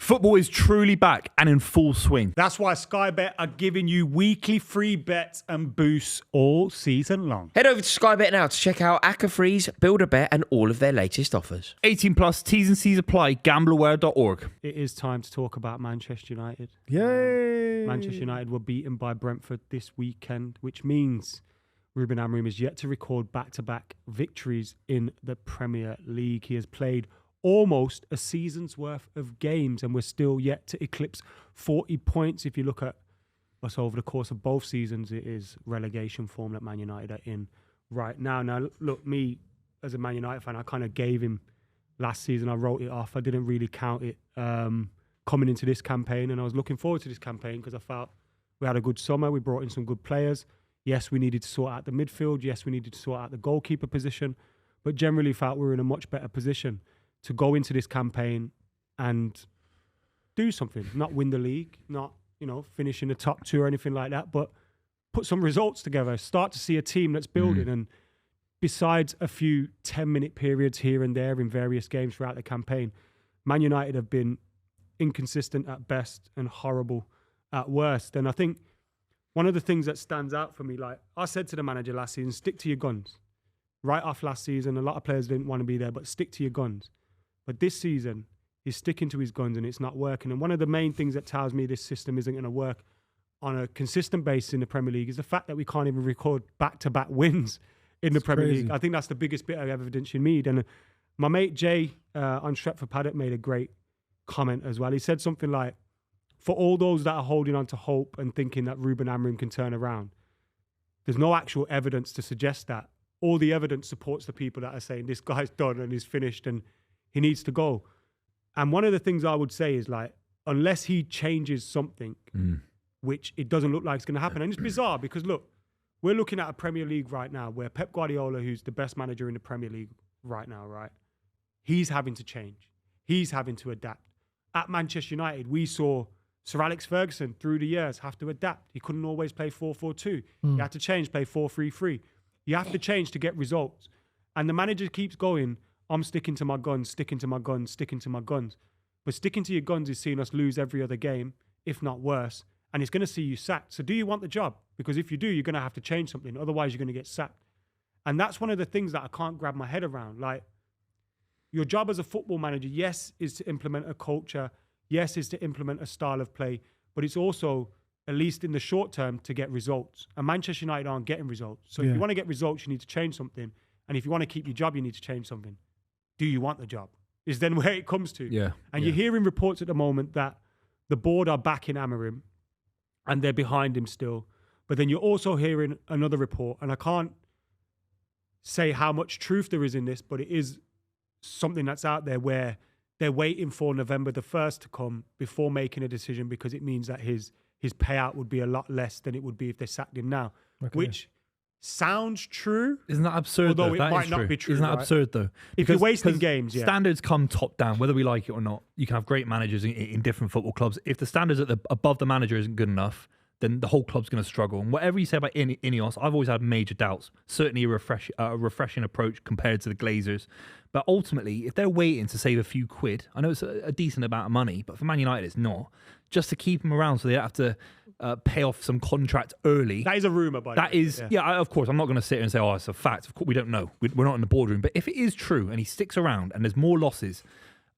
Football is truly back and in full swing. That's why Sky Bet are giving you weekly free bets and boosts all season long. Head over to Sky Bet now to check out Acca Freeze, Build a Bet and all of their latest offers. 18 plus, T's and C's apply, gambleaware.org. It is time to talk about Manchester United. Yay! Manchester United were beaten by Brentford this weekend, which means Ruben Amorim is yet to record back-to-back victories in the Premier League. He has played almost a season's worth of games, and we're still yet to eclipse 40 points. If you look at us over the course of both seasons, it is relegation form that Man United are in right now. Now, look, me as a Man United fan, I kind of gave him last season. I wrote it off. I didn't really count it coming into this campaign, and I was looking forward to this campaign because I felt we had a good summer. We brought in some good players. Yes, we needed to sort out the midfield. Yes, we needed to sort out the goalkeeper position, but generally felt we were in a much better position to go into this campaign and do something, not win the league, not, finish in the top two or anything like that, but put some results together, start to see a team that's building. And besides a few 10-minute periods here and there in various games throughout the campaign, Man United have been inconsistent at best and horrible at worst. And I think one of the things that stands out for me, like I said to the manager last season, stick to your guns. Right off last season, a lot of players didn't want to be there, but stick to your guns. But this season, he's sticking to his guns and it's not working. And one of the main things that tells me this system isn't going to work on a consistent basis in the Premier League is the fact that we can't even record back-to-back wins in the Premier League. I think that's the biggest bit of evidence you need. And my mate Jay on Stretford Paddock made a great comment as well. He said something like, for all those that are holding on to hope and thinking that Ruben Amorim can turn around, there's no actual evidence to suggest that. All the evidence supports the people that are saying this guy's done and he's finished and he needs to go. And one of the things I would say is, like, unless he changes something, which it doesn't look like it's going to happen. And it's bizarre because, look, we're looking at a Premier League right now where Pep Guardiola, who's the best manager in the Premier League right now, right? He's having to change. He's having to adapt. At Manchester United, we saw Sir Alex Ferguson through the years have to adapt. He couldn't always play 4-4-2. He had to change, play 4-3-3. You have to change to get results. And the manager keeps going, I'm sticking to my guns, sticking to my guns, sticking to my guns. But sticking to your guns is seeing us lose every other game, if not worse. And it's going to see you sacked. So do you want the job? Because if you do, you're going to have to change something. Otherwise, you're going to get sacked. And that's one of the things that I can't grab my head around. Like, your job as a football manager, yes, is to implement a culture. Yes, is to implement a style of play. But it's also, at least in the short term, to get results. And Manchester United aren't getting results. So if you want to get results, you need to change something. And if you want to keep your job, you need to change something. Do you want the job? Is then where it comes to. And you're hearing reports at the moment that the board are backing Amorim and they're behind him still. But then you're also hearing another report, and I can't say how much truth there is in this, but it is something that's out there where they're waiting for November the 1st to come before making a decision, because it means that his payout would be a lot less than it would be if they sacked him now, which sounds true. Isn't that absurd? Although though? it might not be true. Isn't that absurd though? If you're wasting games, standards come top down, whether we like it or not. You can have great managers in different football clubs. If the standards above the manager isn't good enough, then the whole club's going to struggle. And whatever you say about INEOS, I've always had major doubts. Certainly a refreshing approach compared to the Glazers. But ultimately, if they're waiting to save a few quid, I know it's a decent amount of money, but for Man United, it's not. Just to keep them around so they don't have to pay off some contract early. That is a rumour, by the way. That is, of course, I'm not going to sit here and say, it's a fact. Of course, we don't know. We're not in the boardroom. But if it is true and he sticks around and there's more losses,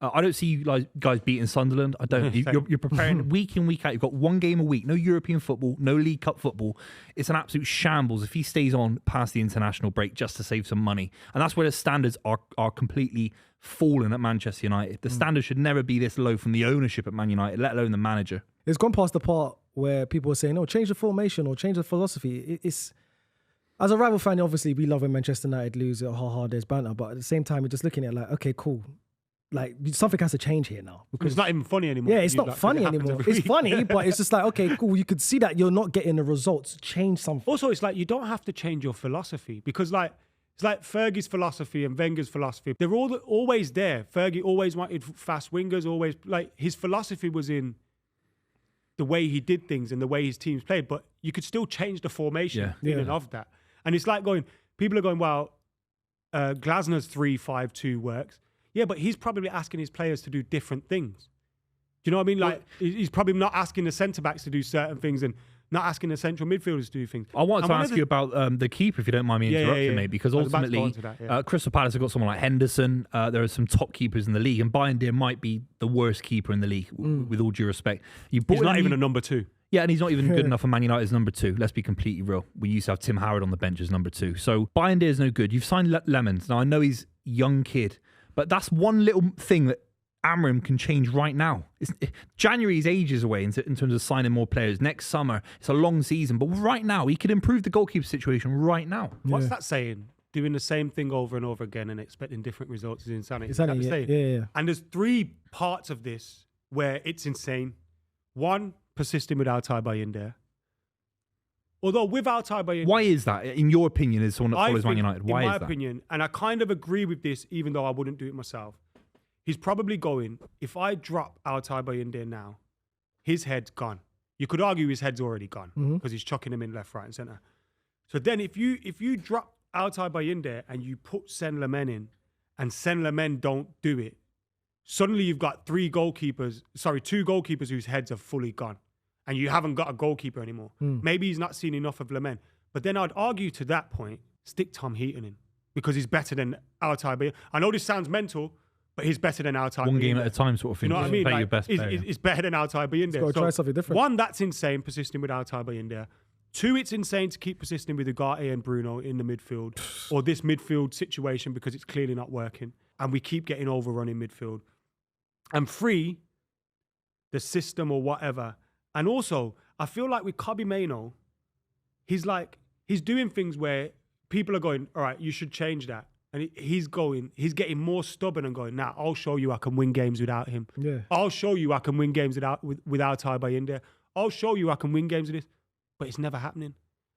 I don't see you guys beating Sunderland. I don't. You're preparing week in, week out. You've got one game a week. No European football, no League Cup football. It's an absolute shambles if he stays on past the international break just to save some money. And that's where the standards are completely fallen at Manchester United. The standards should never be this low from the ownership at Man United, let alone the manager. It's gone past the part where people are saying, "No, change the formation or change the philosophy." It's as a rival fan, obviously we love when Manchester United lose. There's banter, but at the same time, we're just looking at it like, okay, cool. Like, something has to change here now. Because it's not even funny anymore. Yeah, it's not funny anymore. It's funny, but it's just like, okay, cool. You could see that you're not getting the results. Change something. Also, it's like, you don't have to change your philosophy, because like, it's like Fergie's philosophy and Wenger's philosophy. They're always there. Fergie always wanted fast wingers, always, like, his philosophy was in the way he did things and the way his teams played, but you could still change the formation in and of that. And it's like people are going, well, Glasner's 3-5-2 works. Yeah, but he's probably asking his players to do different things. you know what I mean? Like, he's probably not asking the centre-backs to do certain things and not asking the central midfielders to do things. I wanted to ask you about the keeper, if you don't mind me interrupting, mate, because ultimately, Crystal Palace have got someone like Henderson. There are some top keepers in the league, and Bayern might be the worst keeper in the league, with all due respect. He's not even a number 2. Yeah, and he's not even good enough for Man United as number 2. Let's be completely real. We used to have Tim Howard on the bench as number 2. So Bayern is no good. You've signed Lemons. Now, I know he's a young kid, but that's one little thing that Amorim can change right now. January is ages away in terms of signing more players. Next summer, it's a long season. But right now, he could improve the goalkeeper situation right now. What's that saying? Doing the same thing over and over again and expecting different results is insanity. Yeah. And there's 3 parts of this where it's insane. 1, persisting with Altay Bayındır. Although with Altay Bayındır... Why is that, in your opinion, as someone that follows Man United? Why is that? In my opinion, and I kind of agree with this, even though I wouldn't do it myself, he's probably going, if I drop Altay Bayındır now, his head's gone. You could argue his head's already gone because he's chucking him in left, right and centre. So then if you drop Altay Bayındır and you put Sen Lamen in and Sen Lamen don't do it, suddenly you've got 2 goalkeepers whose heads are fully gone and you haven't got a goalkeeper anymore. Maybe he's not seen enough of Lamen. But then I'd argue to that point, stick Tom Heaton in because he's better than Altay Bayındır. I know this sounds mental, but he's better than Altay Bayındır. One game at a time sort of thing. You know what I mean? Play your best player. It's better than Altay Bayındır. Got to try something different. 1, that's insane, persisting with Altay Bayındır. 2, it's insane to keep persisting with Ugarte and Bruno in the midfield or this midfield situation because it's clearly not working and we keep getting overrun in midfield. And 3, the system or whatever. And also, I feel like with Kobbie Mainoo, he's doing things where people are going, all right, you should change that. And he's getting more stubborn and going, nah, I'll show you I can win games without him. Yeah. I'll show you I can win games without Altay Bayındır. I'll show you I can win games with this. But it's never happening.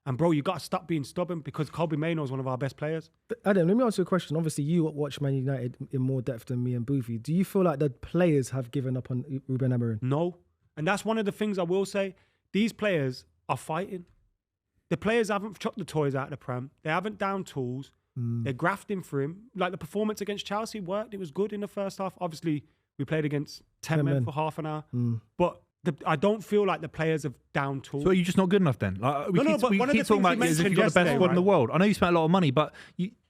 And bro, you got to stop being stubborn because Kobbie Mainoo is one of our best players. Adam, let me ask you a question. Obviously, you watch Man United in more depth than me and Buvey. Do you feel like the players have given up on Ruben Amorim? No. And that's one of the things I will say. These players are fighting. The players haven't chucked the toys out of the pram. They haven't downed tools. They're grafting for him. Like the performance against Chelsea worked. It was good in the first half. Obviously, we played against 10 men for half an hour. But I don't feel like the players have down tools. So are you just not good enough then? Like, we keep talking about it as if you've got the best squad in the world. I know you spent a lot of money, but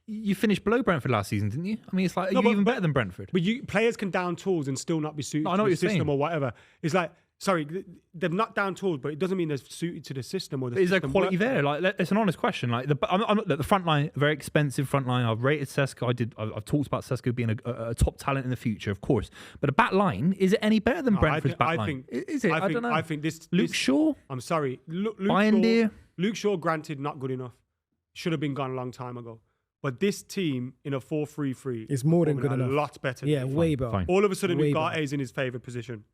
you finished below Brentford last season, didn't you? I mean, it's like, are you even better than Brentford? But players can down tools and still not be suited to the system or whatever. It's like, sorry, they've not down tools, but it doesn't mean they're suited to the system. Or is there quality there? Like, it's an honest question. Like, the front line, very expensive front line. I've rated Sesko. I've talked about Sesko being a top talent in the future, of course. But a back line, is it any better than Brentford's back line? Is it? I don't know. I think this. Luke Shaw. I'm sorry, Luke Shaw. Granted, not good enough. Should have been gone a long time ago. But this team in a 4-3-3 is more than good enough. A lot better. Yeah, way better. Fine. All of a sudden, Ugarte is in his favourite position.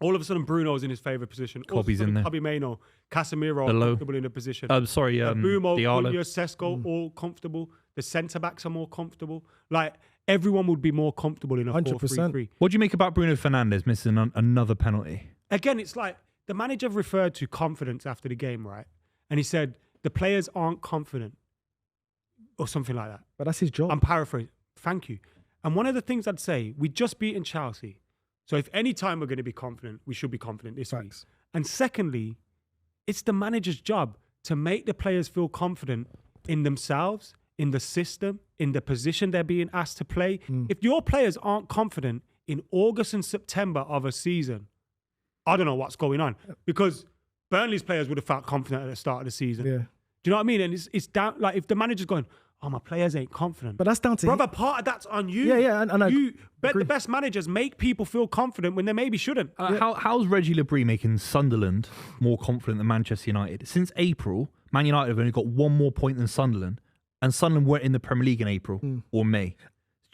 All of a sudden, Bruno's in his favourite position. Kobbie's in there. Kobbie Mainoo, Casemiro are comfortable in a position. Bumo, Cunha, Sesko, all comfortable. The centre-backs are more comfortable. Like, everyone would be more comfortable in a 4-3-3. What do you make about Bruno Fernandes missing another penalty? Again, it's like the manager referred to confidence after the game, right? And he said, the players aren't confident or something like that. But that's his job. I'm paraphrasing. Thank you. And one of the things I'd say, we just beaten Chelsea. So if any time we're going to be confident, we should be confident this week. And secondly, it's the manager's job to make the players feel confident in themselves, in the system, in the position they're being asked to play. If your players aren't confident in August and September of a season, I don't know what's going on. Because Burnley's players would have felt confident at the start of the season. Yeah. Do you know what I mean? And it's down, like, if the manager's going, oh, my players ain't confident. But that's down to brother, part of that's on you. Yeah. And the best managers make people feel confident when they maybe shouldn't. How's Reggie Labrie making Sunderland more confident than Manchester United? Since April, Man United have only got 1 more point than Sunderland, and Sunderland weren't in the Premier League in April or May.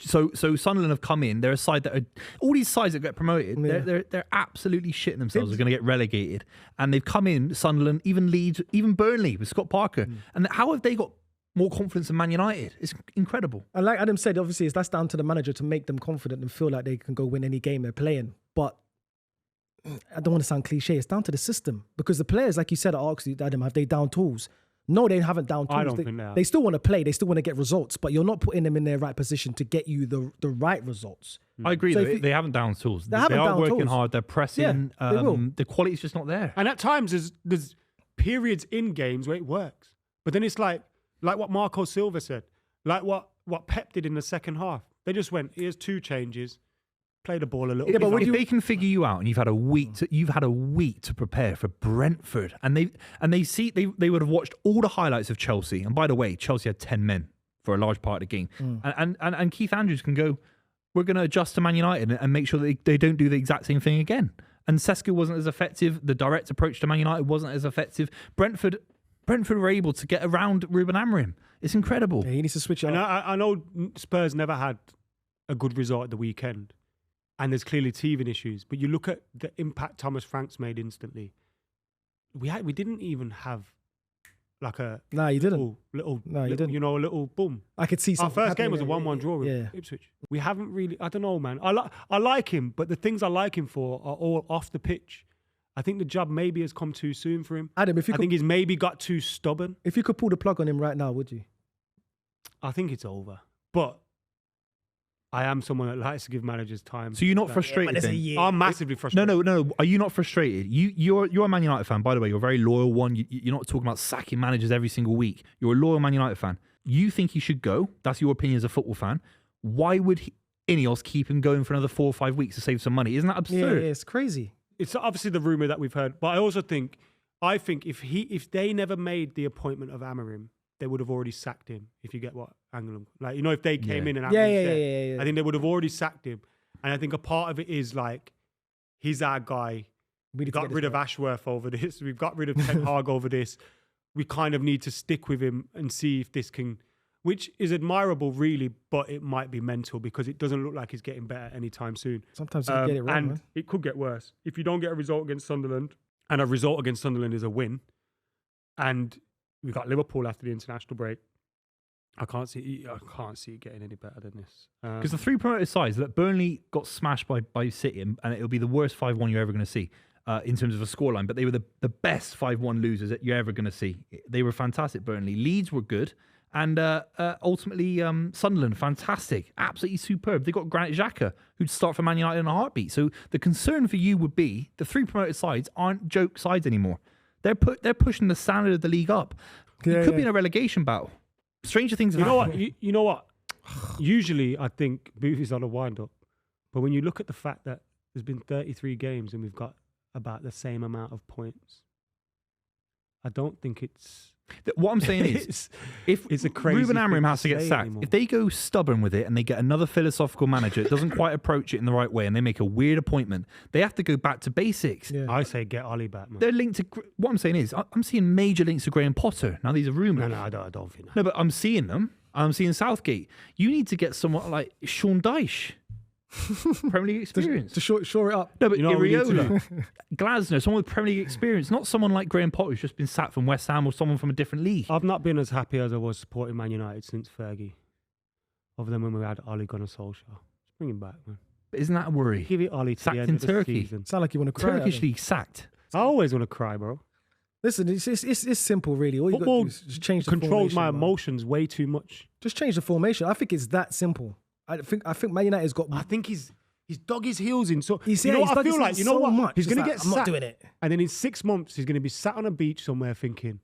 So Sunderland have come in. They're a side that are, all these sides that get promoted, they're absolutely shitting themselves. They're going to get relegated, and they've come in. Sunderland, even Leeds, even Burnley with Scott Parker. And how have they got more confidence than Man United? It's incredible. And like Adam said, obviously, that's down to the manager to make them confident and feel like they can go win any game they're playing. But I don't want to sound cliche. It's down to the system because the players, like you said, I asked you, Adam, have they down tools? No, they haven't down tools. I don't think they have. They still want to play. They still want to get results, but you're not putting them in their right position to get you the right results. I agree. So Though, they haven't down tools. They haven't are down working tools. hard. They're pressing. Yeah, they will. The quality's just not there. And at times there's periods in games where it works, but then it's like what Marco Silva said, like what Pep did in the second half. They just went, here's 2 changes, play the ball a little. Yeah, bit. but If they can figure you out, and you've had a week to prepare for Brentford, and they would have watched all the highlights of Chelsea. And by the way, Chelsea had 10 men for a large part of the game, and Keith Andrews can go, we're going to adjust to Man United and make sure that they don't do the exact same thing again. And Sesko wasn't as effective. The direct approach to Man United wasn't as effective. Brentford were able to get around Ruben Amorim. It's incredible. Yeah, he needs to switch it And up. I know Spurs never had a good result at the weekend, and there's clearly teething issues. But you look at the impact Thomas Franks made instantly. We didn't even have like a Nah, you didn't. little No, you didn't. a little boom. I could see Our something first game was a happening 1-1 draw with Yeah. Ipswich. We haven't really. I don't know, man. I like him, but the things I like him for are all off the pitch. I think the job maybe has come too soon for him. Adam, I think he's maybe got too stubborn. if you could pull the plug on him right now, would you? I think it's over. But I am someone that likes to give managers time. So you're not Like, frustrated then? I'm massively frustrated. No. Are you not frustrated? You're a Man United fan, by the way. You're a very loyal one. You're not talking about sacking managers every single week. You're a loyal Man United fan. You think he should go. That's your opinion as a football fan. Why would INEOS keep him going for another 4 or 5 weeks to save some money? Isn't that absurd? Yeah, it's crazy. It's obviously the rumor that we've heard, but I also think if they never made the appointment of Amorim, they would have already sacked him. If you get what angle, like if they came in and Amorim's there, Yeah. I think they would have already sacked him. And I think a part of it is like he's our guy. We got rid of Ashworth over this. We've got rid of Ten Hag over this. We kind of need to stick with him and see if this can, which is admirable, really, but it might be mental because it doesn't look like he's getting better anytime soon. Sometimes you get it wrong, and man. it could get worse. If you don't get a result against Sunderland, and a result against Sunderland is a win, and we've got Liverpool after the international break, I can't see it getting any better than this. Because the 3 promoted sides, that Burnley got smashed by City, and it'll be the worst 5-1 you're ever going to see in terms of a scoreline, but they were the best 5-1 losers that you're ever going to see. They were fantastic, Burnley. Leeds were good. And ultimately, Sunderland, fantastic, absolutely superb. They got Granit Xhaka, who'd start for Man United in a heartbeat. So the concern for you would be the 3 promoted sides aren't joke sides anymore. They're pushing the standard of the league up. It could be in a relegation battle. Stranger things have happened. You know what? Usually, I think Buvey's on a wind-up. But when you look at the fact that there's been 33 games and we've got about the same amount of points, I don't think it's... What I'm saying is, if it's a crazy Ruben Amorim thing has to to get say sacked, anymore. if they go stubborn with it and they get another philosophical manager that doesn't quite approach it in the right way and they make a weird appointment, they have to go back to basics. Yeah. I say get Ollie back, man. They're linked to... What I'm saying is, I'm seeing major links to Graham Potter. Now, these are rumours. No, I don't think that. No, but I'm seeing them. I'm seeing Southgate. You need to get someone like Sean Dyche. Premier League experience. To shore it up. No, but You know what we need to Iriola, Glasner, someone with Premier League experience, not someone like Graham Potter who's just been sacked from West Ham or someone from a different league. I've not been as happy as I was supporting Man United since Fergie. Other than when we had Ole Gunnar Solskjaer. Just bring him back, man. But isn't that a worry? Give it Ollie to Sacked the end in of the Turkey. season. Sound like you want to cry. Turkish Adam. league sacked. I always want to cry, bro. Listen, it's simple, really. All you got to Football do is just change the controls formation, my man. emotions way too much. Just change the formation. I think it's that simple. I think Man United's got. I think he's dug his heels in. So He's, you know he's what I dug his feel like? heels You know so what? much. He's It's going to like, get I'm not sacked. doing it. And then in 6 months, he's going to be sat on a beach somewhere thinking,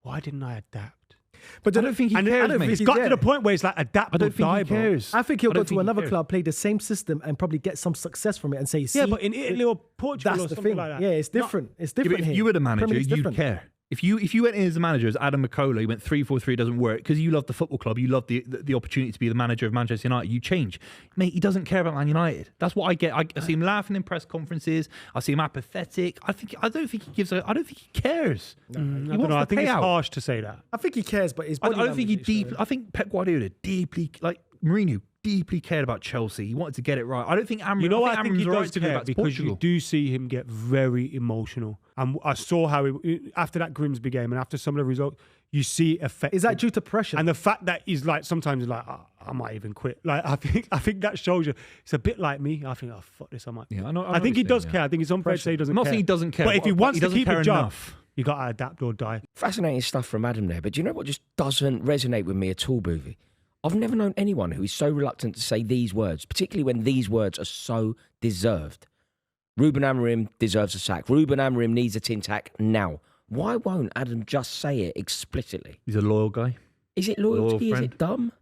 why didn't I adapt? But I don't think he And cares, then mate. it's got Yeah. to the point where it's like adapt I or don't think die, he bro. cares. I think he'll I go don't to think he another cares. club, play the same system, and probably get some success from it, and say, "See, Yeah, but in Italy or Portugal that's or the something thing. like that. Yeah, it's different. It's Yeah, but different. if here. you were the Premier manager, League's you'd different. care. If you went in as a manager, as Adam McKola, you went 3-4-3 doesn't work because you love the football club, you love the opportunity to be the manager of Manchester United. You change, mate. He doesn't care about Man United. That's what I get. I see him laughing in press conferences. I see him apathetic. I don't think he gives. I don't think he cares. I don't wants know. I the think it's payout. harsh to say that. I think he cares, but his I body don't think he language is deep. showing. I think Pep Guardiola deeply, like Mourinho, deeply cared about Chelsea. He wanted to get it right. I don't think Amorim. You know what? I think he Amorim's right does to go care back to because you Portugal. do see him get very emotional. And I saw how after that Grimsby game and after some of the results, you see effect. Is that due to pressure? And the fact that he's like sometimes he's like, I might even quit. Like I think that shows you. It's a bit like me. I think, oh fuck this, I might. Yeah, quit. I know I think what he you're does saying, care. I think it's unfair to say he doesn't I'm not care. saying he doesn't care, but if he wants he to doesn't keep care a job, enough. You got to adapt or die. Fascinating stuff from Adam there. But do you know what just doesn't resonate with me at all, Buvey? I've never known anyone who is so reluctant to say these words, particularly when these words are so deserved. Ruben Amorim deserves a sack. Ruben Amorim needs a tin tack now. Why won't Adam just say it explicitly? He's a loyal guy. Is it loyalty? Is it dumb?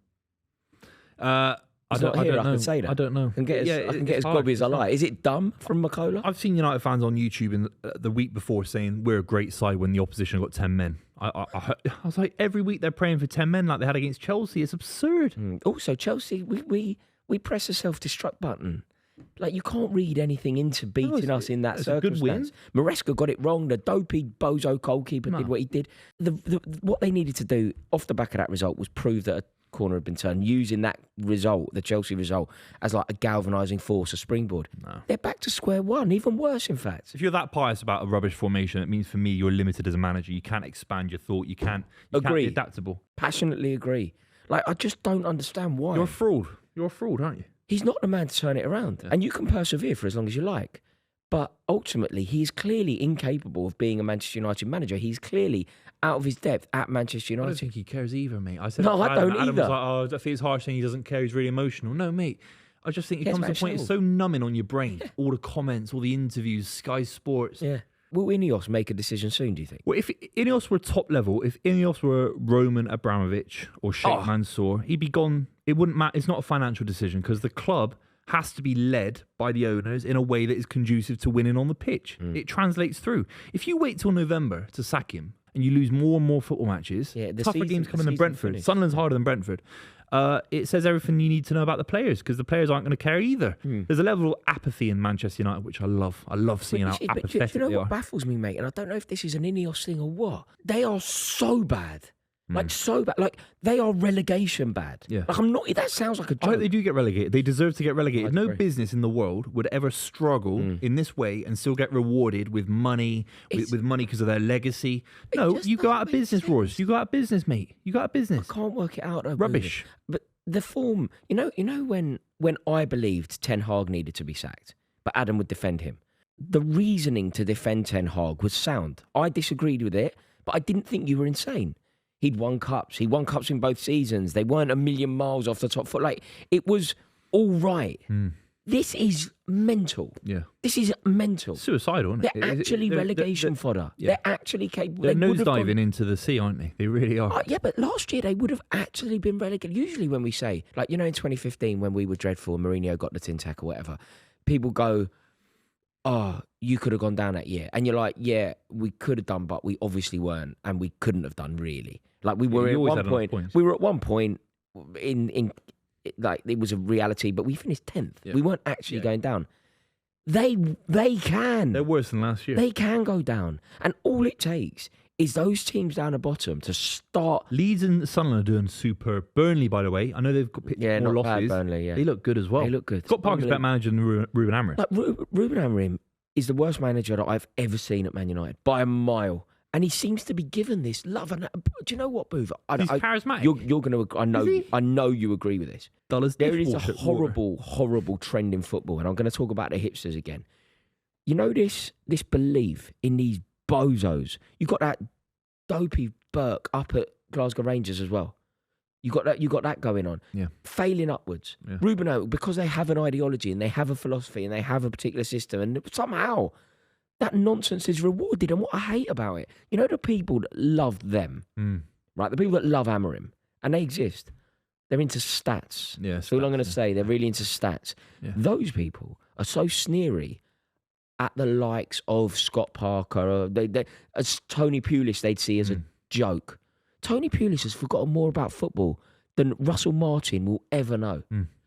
I don't know. can say that. I don't know. I can get as grubby as I like. Is it dumb from McKola? I've seen United fans on YouTube in the week before saying we're a great side when the opposition got 10 men. I was like, every week they're praying for 10 men like they had against Chelsea. It's absurd. Also, Chelsea, we press a self-destruct button. Like, you can't read anything into beating us in that circumstance. Maresca got it wrong. The dopey bozo goalkeeper did what he did. What they needed to do off the back of that result was prove that a corner had been turned, using that result, the Chelsea result, as like a galvanising force, a springboard. No. They're back to square one, even worse, in fact. If you're that pious about a rubbish formation, it means for me you're limited as a manager. You can't expand your thought. You can't be adaptable. Passionately agree. Like, I just don't understand why. You're a fraud. You're a fraud, aren't you? He's not the man to turn it around. Yeah. And you can persevere for as long as you like. But ultimately, he's clearly incapable of being a Manchester United manager. He's clearly out of his depth at Manchester United. I don't think he cares either, mate. I said no, I don't Adam either. Was like, oh, I think it's harsh saying he doesn't care. He's really emotional. No, mate. I just think it comes to a point. It's so numbing on your brain. Yeah. All the comments, all the interviews, Sky Sports. Yeah. Will INEOS make a decision soon, do you think? Well, if INEOS were top level, if INEOS were Roman Abramovich or Sheikh Mansour, he'd be gone. It wouldn't matter. It's not a financial decision because the club has to be led by the owners in a way that is conducive to winning on the pitch. It translates through. If you wait till November to sack him and you lose more and more football matches, tougher games coming than Brentford. Sunderland's harder than Brentford. It says everything you need to know about the players because the players aren't going to care either. There's a level of apathy in Manchester United, which I love. I love seeing how apathetic they are. Do you know what they baffles me, mate? And I don't know if this is an INEOS thing or what. They are so bad. Like, so bad. Like, they are relegation bad. Yeah. Like, I'm not... That sounds like a joke. I hope they do get relegated. They deserve to get relegated. No business in the world would ever struggle in this way and still get rewarded with money, with money because of their legacy. No, you go out of business, Royce. You go out of business, mate. You go out of business. I can't work it out. Rubbish. But the form... You know when I believed Ten Hag needed to be sacked, but Adam would defend him, the reasoning to defend Ten Hag was sound. I disagreed with it, but I didn't think you were insane. He'd won cups. He won cups in both seasons. They weren't a million miles off the top foot. Like, it was all right. This is mental. Yeah. This is mental. Suicidal, isn't it? They're actually relegation fodder. Yeah. They're actually capable. They're nosediving into the sea, aren't they? They really are. Yeah, but last year they would have actually been relegated. Usually when we say, like, in 2015 when we were dreadful, Mourinho got the tin tack or whatever, people go, oh, you could have gone down that year. And you're like, yeah, we could have done, but we obviously weren't. And we couldn't have done, really. Like, we were at one point. We were at one point in like, it was a reality, but we finished 10th. Yeah. We weren't actually going down. They can. They're worse than last year. They can go down. And all it takes is those teams down the bottom to start. Leeds and Sunderland are doing superb. Burnley, by the way, I know they've got more losses. Bad, Burnley, yeah. They look good as well. They look good. Scott Parker's better manager than Ruben Amorim. Like, Ruben Amorim is the worst manager that I've ever seen at Man United by a mile. And he seems to be given this love. And do you know what, Buvey? He's charismatic. You're going to. I know you agree with this. There is a horrible trend in football, and I'm going to talk about the hipsters again. You know this belief in these bozos. You got that dopey Burke up at Glasgow Rangers as well. You got that going on. Yeah. Failing upwards. Yeah. Ruben, because they have an ideology and they have a philosophy and they have a particular system, and somehow that nonsense is rewarded. And what I hate about it, the people that love them, right? The people that love Amorim, and they exist. They're into stats. Yeah, that's all I'm going to say. They're really into stats. Yeah. Those people are so sneery at the likes of Scott Parker, as Tony Pulis they'd see as a joke. Tony Pulis has forgotten more about football than Russell Martin will ever know.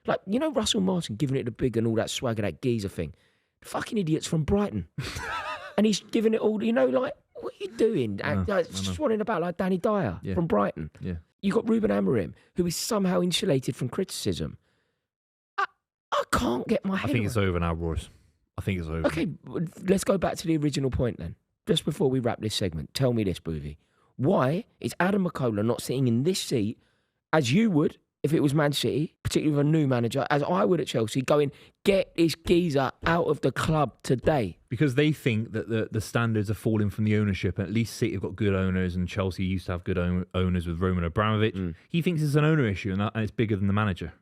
Like, Russell Martin giving it the big and all that swagger, that geezer thing. Fucking idiots from Brighton. And he's giving it all, like, what are you doing? Swanning about like Danny Dyer from Brighton. Yeah. You got Ruben Amorim, who is somehow insulated from criticism. I can't get my head around. I think it's over now, Royce. I think it's over. Okay, let's go back to the original point then. Just before we wrap this segment, tell me this, Buvey. Why is Adam McKola not sitting in this seat, as you would, if it was Man City, particularly with a new manager, as I would at Chelsea, going, get this geezer out of the club today. Because they think that the standards are falling from the ownership. And at least City have got good owners, and Chelsea used to have good owners with Roman Abramovich. He thinks it's an owner issue, and it's bigger than the manager.